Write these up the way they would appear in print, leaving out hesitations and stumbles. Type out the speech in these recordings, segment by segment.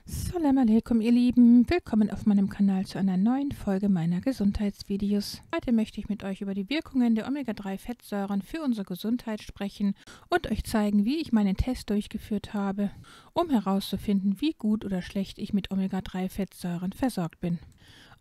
Salam alaikum, ihr Lieben. Willkommen auf meinem Kanal zu einer neuen Folge meiner Gesundheitsvideos. Heute möchte ich mit euch über die Wirkungen der Omega-3-Fettsäuren für unsere Gesundheit sprechen und euch zeigen, wie ich meinen Test durchgeführt habe, um herauszufinden, wie gut oder schlecht ich mit Omega-3-Fettsäuren versorgt bin.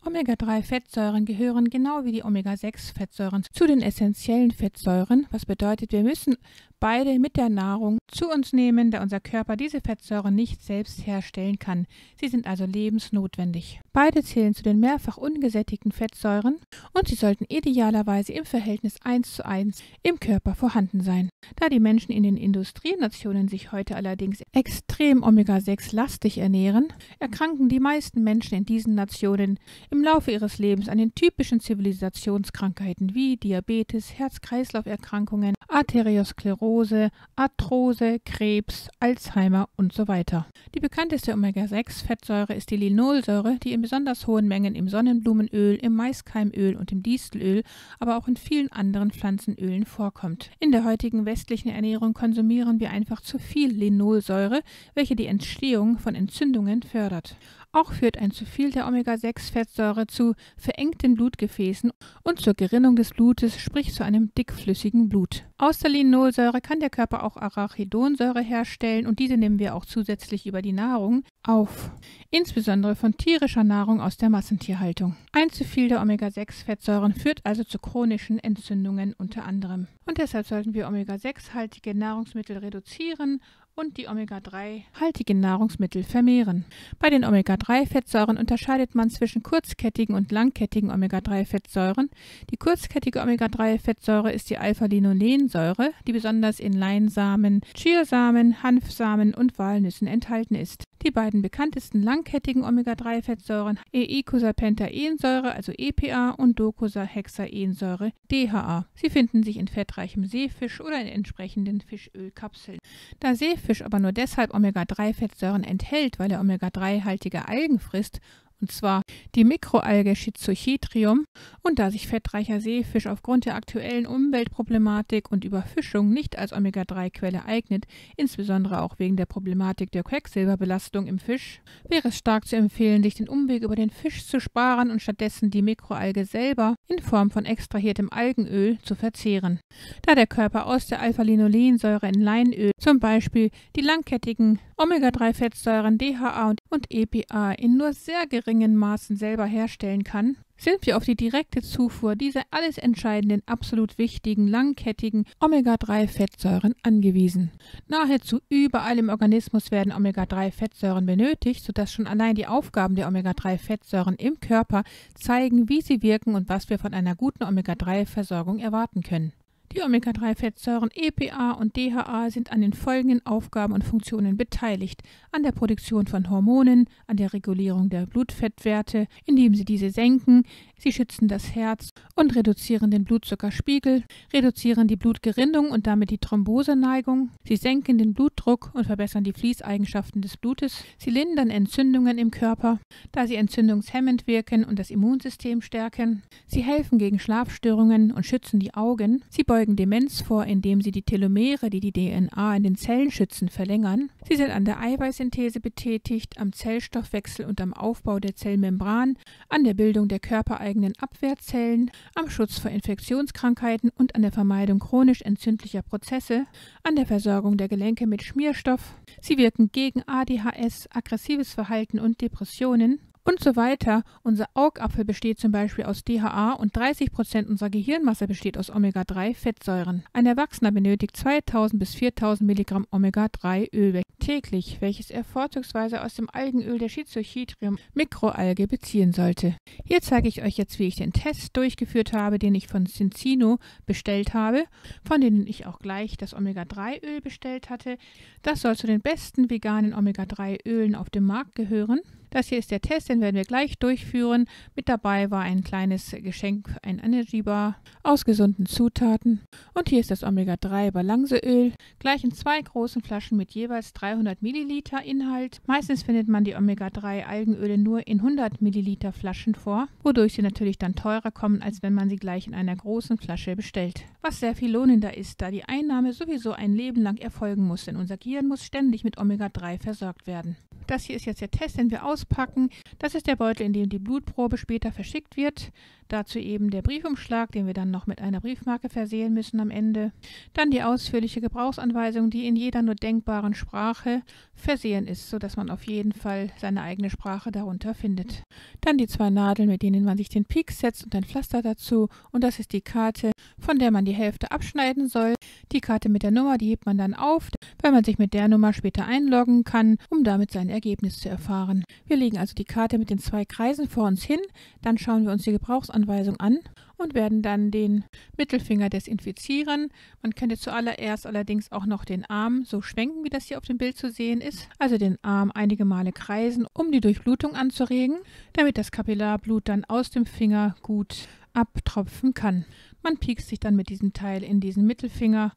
Omega-3-Fettsäuren gehören genau wie die Omega-6-Fettsäuren zu den essentiellen Fettsäuren, was bedeutet, wir müssen beide mit der Nahrung zu uns nehmen, da unser Körper diese Fettsäuren nicht selbst herstellen kann. Sie sind also lebensnotwendig. Beide zählen zu den mehrfach ungesättigten Fettsäuren und sie sollten idealerweise im Verhältnis 1:1 im Körper vorhanden sein. Da die Menschen in den Industrienationen sich heute allerdings extrem Omega-6-lastig ernähren, erkranken die meisten Menschen in diesen Nationen im Laufe ihres Lebens an den typischen Zivilisationskrankheiten wie Diabetes, Herz-Kreislauf-Erkrankungen, Arteriosklerose, Arthrose, Krebs, Alzheimer und so weiter. Die bekannteste Omega-6-Fettsäure ist die Linolsäure, die in besonders hohen Mengen im Sonnenblumenöl, im Maiskeimöl und im Distelöl, aber auch in vielen anderen Pflanzenölen vorkommt. In der heutigen westlichen Ernährung konsumieren wir einfach zu viel Linolsäure, welche die Entstehung von Entzündungen fördert. Auch führt ein zu viel der Omega-6-Fettsäure zu verengten Blutgefäßen und zur Gerinnung des Blutes, sprich zu einem dickflüssigen Blut. Aus der Linolsäure kann der Körper auch Arachidonsäure herstellen und diese nehmen wir auch zusätzlich über die Nahrung auf, insbesondere von tierischer Nahrung aus der Massentierhaltung. Ein zu viel der Omega-6-Fettsäuren führt also zu chronischen Entzündungen unter anderem. Und deshalb sollten wir Omega-6-haltige Nahrungsmittel reduzieren und die Omega-3-haltigen Nahrungsmittel vermehren. Bei den Omega-3-Fettsäuren unterscheidet man zwischen kurzkettigen und langkettigen Omega-3-Fettsäuren. Die kurzkettige Omega-3-Fettsäure ist die Alpha-Linolensäure, die besonders in Leinsamen, Chiasamen, Hanfsamen und Walnüssen enthalten ist. Die beiden bekanntesten langkettigen Omega-3-Fettsäuren Eicosapentaensäure, also EPA, und Docosahexaensäure, DHA. Sie finden sich in fettreichem Seefisch oder in entsprechenden Fischölkapseln. Da Seefisch aber nur deshalb Omega-3-Fettsäuren enthält, weil er Omega-3-haltige Algen frisst, und zwar die Mikroalge Schizochitrium, und da sich fettreicher Seefisch aufgrund der aktuellen Umweltproblematik und Überfischung nicht als Omega-3-Quelle eignet, insbesondere auch wegen der Problematik der Quecksilberbelastung im Fisch, wäre es stark zu empfehlen, sich den Umweg über den Fisch zu sparen und stattdessen die Mikroalge selber in Form von extrahiertem Algenöl zu verzehren. Da der Körper aus der Alpha-Linolensäure in Leinöl zum Beispiel die langkettigen Omega-3-Fettsäuren DHA und EPA in nur sehr geringen Maßen selber herstellen kann, sind wir auf die direkte Zufuhr dieser alles entscheidenden, absolut wichtigen, langkettigen Omega-3-Fettsäuren angewiesen. Nahezu überall im Organismus werden Omega-3-Fettsäuren benötigt, sodass schon allein die Aufgaben der Omega-3-Fettsäuren im Körper zeigen, wie sie wirken und was wir von einer guten Omega-3-Versorgung erwarten können. Die Omega-3-Fettsäuren EPA und DHA sind an den folgenden Aufgaben und Funktionen beteiligt: an der Produktion von Hormonen, an der Regulierung der Blutfettwerte, indem sie diese senken, sie schützen das Herz und reduzieren den Blutzuckerspiegel, reduzieren die Blutgerinnung und damit die Thromboseneigung, sie senken den Blutdruck und verbessern die Fließeigenschaften des Blutes, sie lindern Entzündungen im Körper, da sie entzündungshemmend wirken und das Immunsystem stärken, sie helfen gegen Schlafstörungen und schützen die Augen, sie beugen Demenz vor, indem sie die Telomere, die die DNA in den Zellen schützen, verlängern. Sie sind an der Eiweißsynthese betätigt, am Zellstoffwechsel und am Aufbau der Zellmembran, an der Bildung der körpereigenen Abwehrzellen, am Schutz vor Infektionskrankheiten und an der Vermeidung chronisch entzündlicher Prozesse, an der Versorgung der Gelenke mit Schmierstoff. Sie wirken gegen ADHS, aggressives Verhalten und Depressionen und so weiter. Unser Augapfel besteht zum Beispiel aus DHA und 30% unserer Gehirnmasse besteht aus Omega-3-Fettsäuren. Ein Erwachsener benötigt 2000 bis 4000 Milligramm Omega-3-Öl täglich, welches er vorzugsweise aus dem Algenöl der Schizochitrium Mikroalge beziehen sollte. Hier zeige ich euch jetzt, wie ich den Test durchgeführt habe, den ich von Syncino bestellt habe, von denen ich auch gleich das Omega-3-Öl bestellt hatte. Das soll zu den besten veganen Omega-3-Ölen auf dem Markt gehören. Das hier ist der Test, den werden wir gleich durchführen. Mit dabei war ein kleines Geschenk, ein Energy Bar aus gesunden Zutaten. Und hier ist das Omega-3-Balanceöl, gleich in 2 großen Flaschen mit jeweils 300 Milliliter Inhalt. Meistens findet man die Omega-3-Algenöle nur in 100 Milliliter Flaschen vor, wodurch sie natürlich dann teurer kommen, als wenn man sie gleich in einer großen Flasche bestellt. Was sehr viel lohnender ist, da die Einnahme sowieso ein Leben lang erfolgen muss, denn unser Gehirn muss ständig mit Omega-3 versorgt werden. das hier ist jetzt der Test, den wir auspacken. Das ist der Beutel, in dem die Blutprobe später verschickt wird. Dazu eben der Briefumschlag, den wir dann noch mit einer Briefmarke versehen müssen am Ende. Dann die ausführliche Gebrauchsanweisung, die in jeder nur denkbaren Sprache versehen ist, sodass man auf jeden Fall seine eigene Sprache darunter findet. Dann die 2 Nadeln, mit denen man sich den Pieks setzt und ein Pflaster dazu. Und das ist die Karte, von der man die Hälfte abschneiden soll. Die Karte mit der Nummer, die hebt man dann auf, weil man sich mit der Nummer später einloggen kann, um damit sein Ergebnis zu erfahren. Wir legen also die Karte mit den 2 Kreisen vor uns hin, dann schauen wir uns die Gebrauchsanweisung an und werden dann den Mittelfinger desinfizieren. Man könnte zuallererst allerdings auch noch den Arm so schwenken, wie das hier auf dem Bild zu sehen ist. Also den Arm einige Male kreisen, um die Durchblutung anzuregen, damit das Kapillarblut dann aus dem Finger gut abtropfen kann. Man piekst sich dann mit diesem Teil in diesen Mittelfinger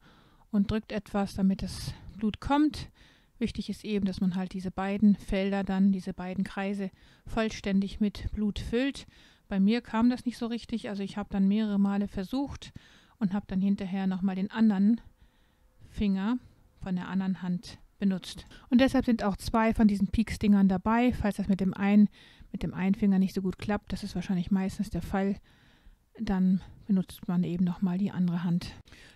und drückt etwas, damit das Blut kommt. Wichtig ist eben, dass man halt diese beiden Felder dann, diese beiden Kreise vollständig mit Blut füllt. Bei mir kam das nicht so richtig, also ich habe dann mehrere Male versucht und habe dann hinterher nochmal den anderen Finger von der anderen Hand benutzt. Und deshalb sind auch 2 von diesen Pieksdingern dabei, falls das mit dem einen Finger nicht so gut klappt. Das ist wahrscheinlich meistens der Fall. Dann benutzt man eben nochmal die andere Hand.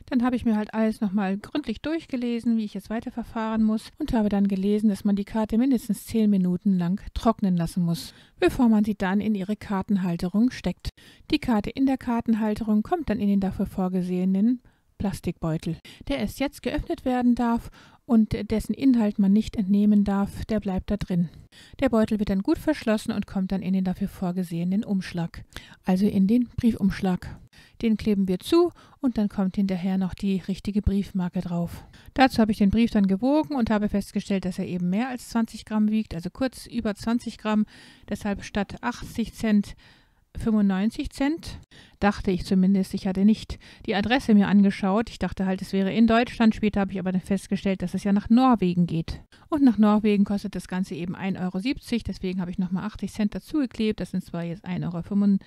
Dann habe ich mir halt alles nochmal gründlich durchgelesen, wie ich jetzt weiterverfahren muss und habe dann gelesen, dass man die Karte mindestens 10 Minuten lang trocknen lassen muss, bevor man sie dann in ihre Kartenhalterung steckt. Die Karte in der Kartenhalterung kommt dann in den dafür vorgesehenen Plastikbeutel, der erst jetzt geöffnet werden darf und dessen Inhalt man nicht entnehmen darf, der bleibt da drin. Der Beutel wird dann gut verschlossen und kommt dann in den dafür vorgesehenen Umschlag, also in den Briefumschlag. Den kleben wir zu und dann kommt hinterher noch die richtige Briefmarke drauf. Dazu habe ich den Brief dann gewogen und habe festgestellt, dass er eben mehr als 20 Gramm wiegt, also kurz über 20 Gramm, deshalb statt 80 Cent 95 Cent, dachte ich zumindest. Ich hatte nicht die Adresse mir angeschaut. Ich dachte halt, es wäre in Deutschland. Später habe ich aber dann festgestellt, dass es ja nach Norwegen geht. Und nach Norwegen kostet das Ganze eben 1,70 €. Deswegen habe ich nochmal 80 Cent dazugeklebt. Das sind zwar jetzt 1,75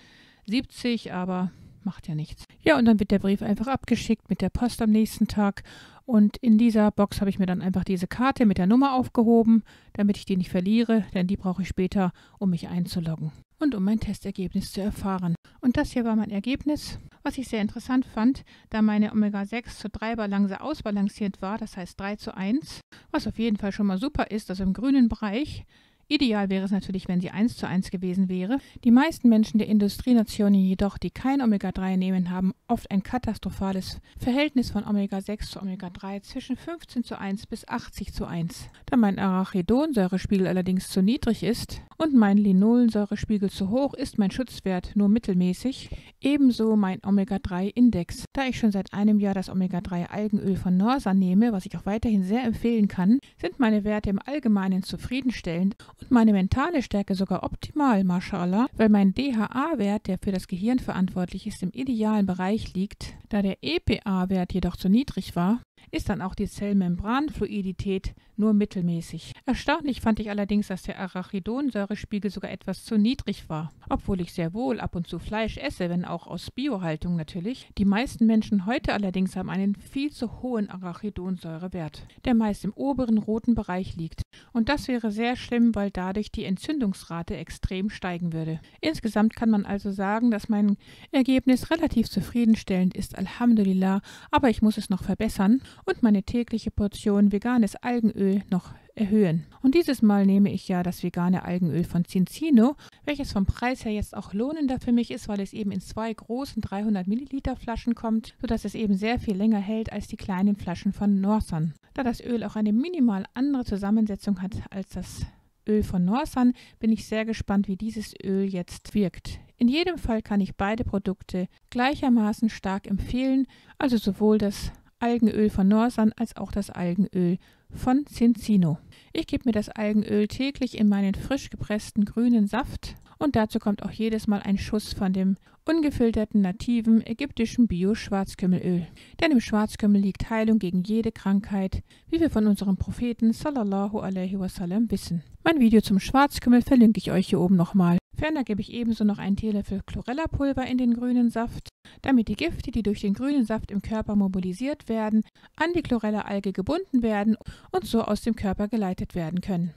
€, aber macht ja nichts. Ja, und dann wird der Brief einfach abgeschickt mit der Post am nächsten Tag. Und in dieser Box habe ich mir dann einfach diese Karte mit der Nummer aufgehoben, damit ich die nicht verliere, denn die brauche ich später, um mich einzuloggen und um mein Testergebnis zu erfahren. Und das hier war mein Ergebnis, was ich sehr interessant fand, da meine Omega-6:3-Balance ausbalanciert war, das heißt 3:1, was auf jeden Fall schon mal super ist, also im grünen Bereich. Ideal wäre es natürlich, wenn sie 1:1 gewesen wäre. Die meisten Menschen der Industrienationen jedoch, die kein Omega-3 nehmen, haben oft ein katastrophales Verhältnis von Omega-6 zu Omega-3 zwischen 15:1 bis 80:1. Da mein Arachidonsäurespiegel allerdings zu niedrig ist und mein Linolensäurespiegel zu hoch, ist mein Schutzwert nur mittelmäßig. Ebenso mein Omega-3-Index. Da ich schon seit einem Jahr das Omega-3-Algenöl von Norsan nehme, was ich auch weiterhin sehr empfehlen kann, sind meine Werte im Allgemeinen zufriedenstellend und meine mentale Stärke sogar optimal, mashallah, weil mein DHA-Wert, der für das Gehirn verantwortlich ist, im idealen Bereich liegt. Da der EPA-Wert jedoch zu niedrig war, ist dann auch die Zellmembranfluidität nur mittelmäßig. Erstaunlich fand ich allerdings, dass der Arachidonsäurespiegel sogar etwas zu niedrig war, obwohl ich sehr wohl ab und zu Fleisch esse, wenn auch aus Biohaltung natürlich. Die meisten Menschen heute allerdings haben einen viel zu hohen Arachidonsäurewert, der meist im oberen roten Bereich liegt. Und das wäre sehr schlimm, weil dadurch die Entzündungsrate extrem steigen würde. Insgesamt kann man also sagen, dass mein Ergebnis relativ zufriedenstellend ist, Alhamdulillah, aber ich muss es noch verbessern und meine tägliche Portion veganes Algenöl noch erhöhen. Und dieses Mal nehme ich ja das vegane Algenöl von Cincino, welches vom Preis her jetzt auch lohnender für mich ist, weil es eben in 2 großen 300 Milliliter Flaschen kommt, sodass es eben sehr viel länger hält als die kleinen Flaschen von Norsan. Da das Öl auch eine minimal andere Zusammensetzung hat als das Öl von Norsan, bin ich sehr gespannt, wie dieses Öl jetzt wirkt. In jedem Fall kann ich beide Produkte gleichermaßen stark empfehlen, also sowohl das Algenöl von Norsan als auch das Algenöl von Cincino. Ich gebe mir das Algenöl täglich in meinen frisch gepressten grünen Saft und dazu kommt auch jedes Mal ein Schuss von dem ungefilterten, nativen, ägyptischen Bio-Schwarzkümmelöl. Denn im Schwarzkümmel liegt Heilung gegen jede Krankheit, wie wir von unserem Propheten sallallahu alaihi wasallam wissen. Mein Video zum Schwarzkümmel verlinke ich euch hier oben nochmal. Ferner gebe ich ebenso noch einen Teelöffel Chlorella-Pulver in den grünen Saft, damit die Gifte, die durch den grünen Saft im Körper mobilisiert werden, an die Chlorella-Alge gebunden werden und so aus dem Körper geleitet werden können.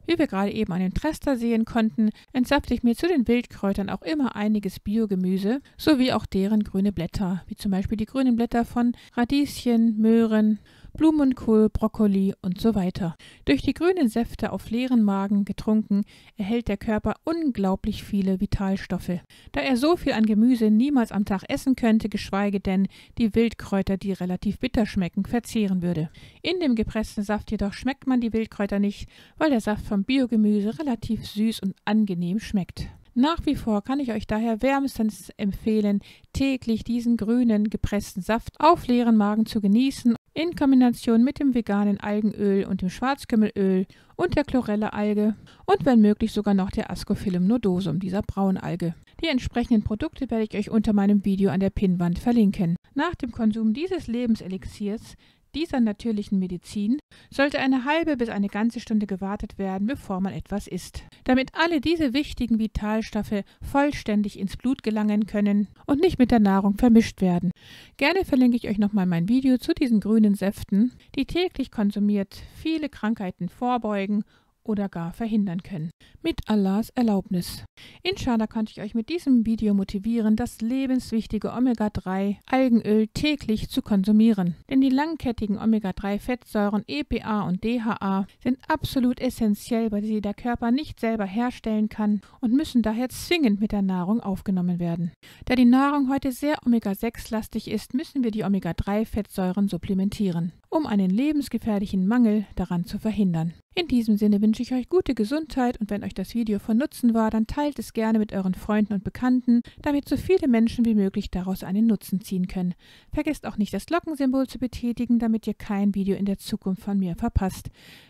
Wie wir gerade eben an den Trester sehen konnten, entsafte ich mir zu den Wildkräutern auch immer einiges Biogemüse, sowie auch deren grüne Blätter, wie zum Beispiel die grünen Blätter von Radieschen, Möhren, Blumenkohl, Brokkoli und so weiter. Durch die grünen Säfte auf leeren Magen getrunken, erhält der Körper unglaublich viele Vitalstoffe. Da er so viel an Gemüse niemals am Tag essen könnte, geschweige denn die Wildkräuter, die relativ bitter schmecken, verzehren würde. In dem gepressten Saft jedoch schmeckt man die Wildkräuter nicht, weil der Saft vom Biogemüse relativ süß und angenehm schmeckt. Nach wie vor kann ich euch daher wärmstens empfehlen, täglich diesen grünen gepressten Saft auf leeren Magen zu genießen, in Kombination mit dem veganen Algenöl und dem Schwarzkümmelöl und der Chlorella-Alge und wenn möglich sogar noch der Ascophyllum nodosum, dieser Braunalge. Die entsprechenden Produkte werde ich euch unter meinem Video an der Pinnwand verlinken. Nach dem Konsum dieses Lebenselixiers, dieser natürlichen Medizin, sollte eine halbe bis eine ganze Stunde gewartet werden, bevor man etwas isst, damit alle diese wichtigen Vitalstoffe vollständig ins Blut gelangen können und nicht mit der Nahrung vermischt werden. Gerne verlinke ich euch nochmal mein Video zu diesen grünen Säften, die täglich konsumiert viele Krankheiten vorbeugen oder gar verhindern können. Mit Allahs Erlaubnis. Inshallah konnte ich euch mit diesem Video motivieren, das lebenswichtige Omega-3 Algenöl täglich zu konsumieren. Denn die langkettigen Omega-3 Fettsäuren EPA und DHA sind absolut essentiell, weil sie der Körper nicht selber herstellen kann und müssen daher zwingend mit der Nahrung aufgenommen werden. Da die Nahrung heute sehr Omega-6-lastig ist, müssen wir die Omega-3 Fettsäuren supplementieren, um einen lebensgefährlichen Mangel daran zu verhindern. In diesem Sinne wünsche ich euch gute Gesundheit und wenn euch das Video von Nutzen war, dann teilt es gerne mit euren Freunden und Bekannten, damit so viele Menschen wie möglich daraus einen Nutzen ziehen können. Vergesst auch nicht, das Glockensymbol zu betätigen, damit ihr kein Video in der Zukunft von mir verpasst.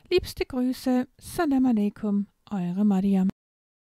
Liebste Grüße, Salam Alaikum, eure Mariam.